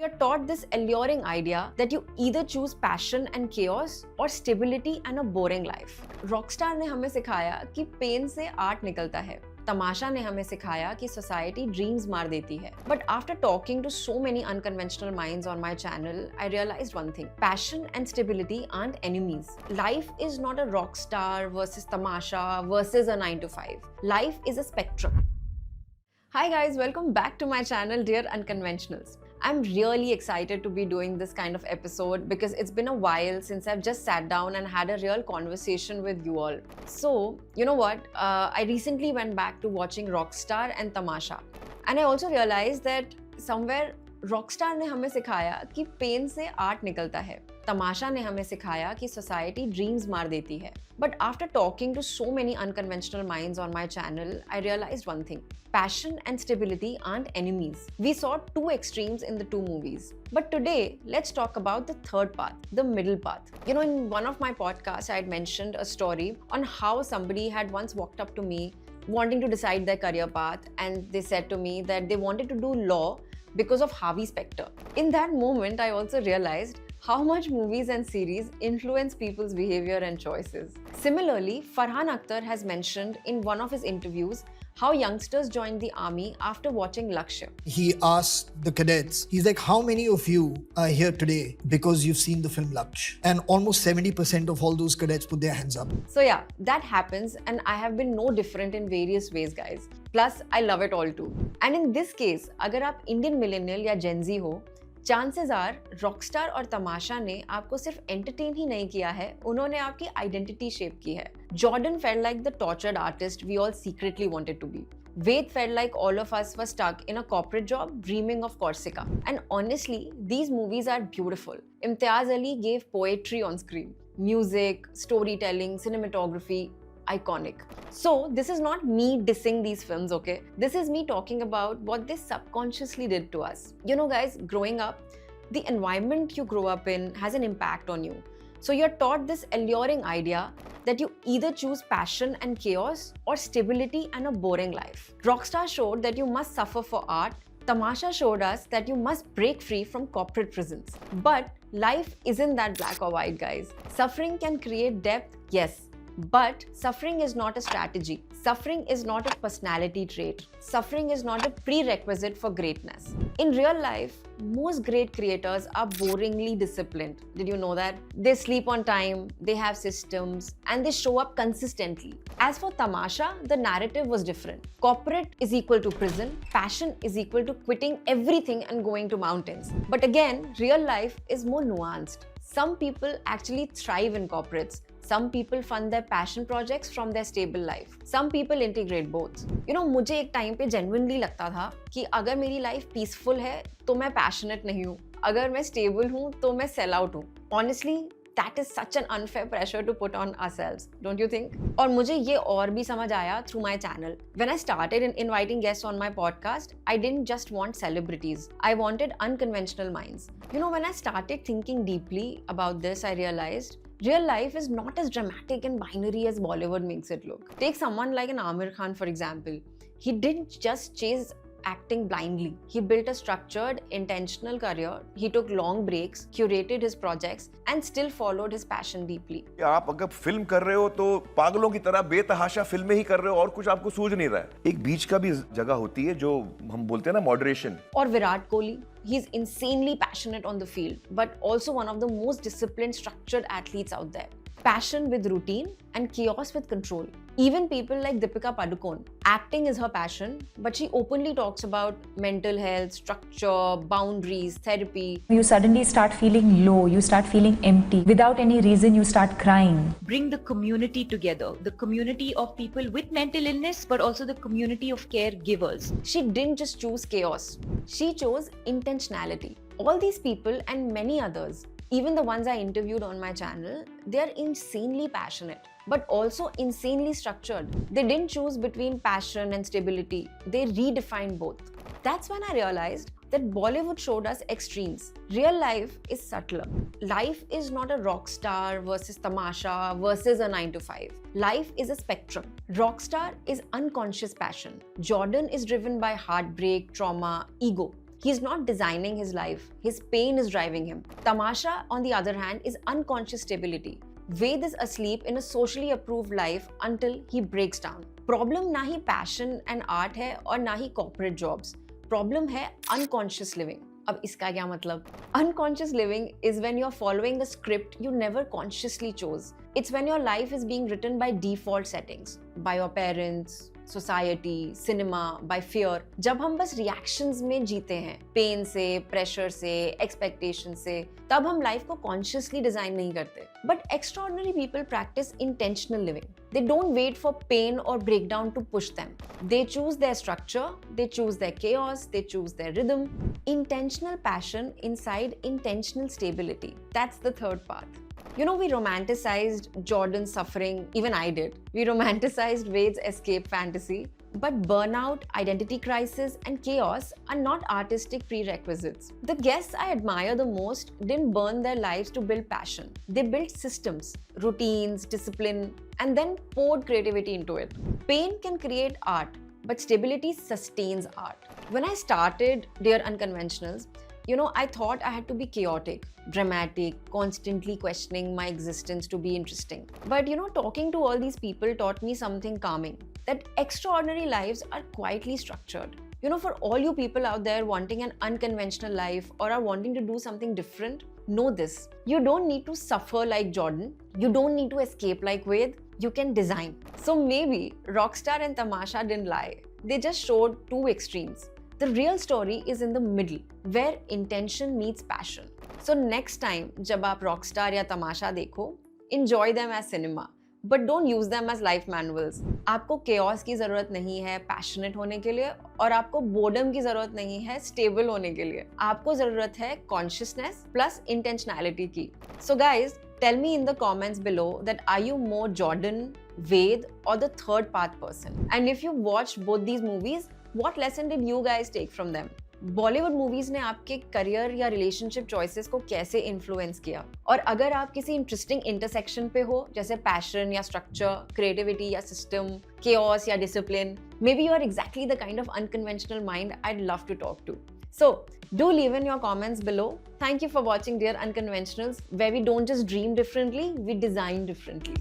you're taught this alluring idea that you either choose passion and chaos or stability and a boring life. Rockstar ने हमें सिखाया कि pen से art निकलता है. तमाशा ने हमें सिखाया कि सोसाइटी ड्रीम्स मार देती है. But after talking to so many unconventional minds on my channel, I realized one thing. Passion and stability aren't enemies. Life is not a rock star versus tamasha versus a 9 to 5. Life is a spectrum. Hi guys, welcome back to my channel, Dear Unconventionals. I'm really excited to be doing this kind of episode because it's been a while since I've just sat down and had a real conversation with you all. So, you know what? I recently went back to watching Rockstar and Tamasha. And I also realized that somewhere Rockstar ने हमें सिखाया कि pen से art निकलता है. तमाशा ने हमें सिखाया कि सोसाइटी ड्रीम्स मार देती है. But after talking to so many unconventional minds on my channel, I realized one thing. Passion and stability aren't enemies. We saw two extremes in the two movies. But today, let's talk about the third path, the middle path. You know, in one of my podcasts, I had mentioned a story on how somebody had once walked up to me wanting to decide their career path, and they said to me that they wanted to do law because of Harvey Specter. In that moment, I also realized how much movies and series influence people's behavior and choices. Similarly, Farhan Akhtar has mentioned in one of his interviews how youngsters joined the army after watching Lakshya. He asked the cadets, he's like, how many of you are here today because you've seen the film Lakshya? And almost 70% of all those cadets put their hands up. So yeah, that happens, and I have been no different in various ways, guys. Plus, I love it all too. And in this case, अगर आप Indian millennial या Gen Z हो, chances are Rockstar और तमाशा ने आपको सिर्फ entertain ही नहीं किया है, उन्होंने आपकी आइडेंटिटी शेप की है. Jordan felt like the tortured artist we all secretly wanted to be. Ved felt like all of us were stuck in a corporate job dreaming of Corsica. And honestly, these movies are beautiful. Imtiaz Ali gave poetry on screen. Music, storytelling, cinematography, iconic. So this is not me dissing these films, okay? This is me talking about what they subconsciously did to us. You know guys, growing up, the environment you grow up in has an impact on you. So you're taught this alluring idea that you either choose passion and chaos or stability and a boring life. Rockstar showed that you must suffer for art. Tamasha showed us that you must break free from corporate prisons. But life isn't that black or white, guys. Suffering can create depth, yes. But suffering is not a strategy. Suffering is not a personality trait. Suffering is not a prerequisite for greatness. In real life, most great creators are boringly disciplined. Did you know that? They sleep on time, they have systems, and they show up consistently. As for Tamasha, the narrative was different. Corporate is equal to prison. Passion is equal to quitting everything and going to mountains. But again, real life is more nuanced. Some people actually thrive in corporates. Some people fund their passion projects from their stable life. Some people integrate both. You know, मुझे एक time पे genuinely लगता था कि अगर मेरी life peaceful है तो मैं पैशनेट नहीं हूँ, अगर मैं स्टेबल हूँ तो मैं सेल आउट हूँ. Honestly, that is such an unfair pressure to put on ourselves, don't you think? और मुझे ये और भी समझ आया through my channel. When I started inviting guests on my podcast, I didn't just want celebrities. I wanted unconventional minds. You know, when I started thinking deeply about this, I realized real life is not as dramatic and binary as Bollywood makes it look. Take someone like an Aamir Khan, for example. He didn't just chase acting blindly. He built a structured, intentional career. He took long breaks, curated his projects, and still followed his passion deeply. आप अगर film कर रहे हो तो पागलों की तरह बेतहाशा फिल्में ही कर रहे हो और कुछ आपको सूझ नहीं रहा है. एक बीच का भी जगह होती है जो हम बोलते हैं ना, मॉडरेशन. और Virat Kohli, he's insanely passionate on the field, but also one of the most disciplined, structured athletes out there. Passion with routine and chaos with control. Even people like Deepika Padukone, acting is her passion, but she openly talks about mental health, structure, boundaries, therapy. You suddenly start feeling low, you start feeling empty. Without any reason, you start crying. Bring the community together, the community of people with mental illness, but also the community of caregivers. She didn't just choose chaos, she chose intentionality. All these people and many others, even the ones I interviewed on my channel, they are insanely passionate, but also insanely structured. They didn't choose between passion and stability. They redefined both. That's when I realized that Bollywood showed us extremes. Real life is subtler. Life is not a rock star versus tamasha versus a 9 to 5. Life is a spectrum. Rockstar is unconscious passion. Jordan is driven by heartbreak, trauma, ego. He's not designing his life. His pain is driving him. Tamasha, on the other hand, is unconscious stability. Ved is asleep in a socially approved life until he breaks down. Problem ना ही passion and art है और ना ही corporate jobs. Problem है unconscious living. अब इसका क्या मतलब? Unconscious living is when you're following a script you never consciously chose. It's when your life is being written by default settings, by your parents, society, cinema, by fear. जब हम बस reactions में जीते हैं, pain से, pressure से, expectation से, तब हम life को consciously design नहीं करते. But extraordinary people practice intentional living. They don't wait for pain or breakdown to push them. They choose their structure, they choose their chaos, they choose their rhythm. Intentional passion inside intentional stability. That's the third path. You know, we romanticized Jordan's suffering, even I did. We romanticized Ved's escape fantasy. But burnout, identity crisis, and chaos are not artistic prerequisites. The guests I admire the most didn't burn their lives to build passion. They built systems, routines, discipline, and then poured creativity into it. Pain can create art, but stability sustains art. When I started Dear Unconventionals, I thought I had to be chaotic, dramatic, constantly questioning my existence to be interesting. But talking to all these people taught me something calming, that extraordinary lives are quietly structured. For all you people out there wanting an unconventional life or are wanting to do something different, know this. You don't need to suffer like Jordan. You don't need to escape like Ved. You can design. So maybe Rockstar and Tamasha didn't lie. They just showed two extremes. The real story is in the middle, where intention meets passion. So next time, जब आप Rockstar या Tamasha देखो, enjoy them as cinema, but don't use them as life manuals. आपको chaos की ज़रूरत नहीं है passionate होने के लिए, और आपको boredom की ज़रूरत नहीं है stable होने के लिए. आपको ज़रूरत है consciousness plus intentionality की. So guys, tell me in the comments below that are you more Jordan, Ved, or the third path person? And if you watched both these movies, what lesson did you guys take from them? Bollywood movies ने आपके career या relationship choices को कैसे influence किया? और अगर आप किसी इंटरेस्टिंग इंटरसेक्शन पे हो, जैसे पैशन या स्ट्रक्चर, क्रिएटिविटी या सिस्टम, केओस या discipline, maybe you are exactly the kind of unconventional mind I'd love to talk to. So, do leave in your comments below. Thank you for watching Dear Unconventionals, where we don't just dream differently, we design differently.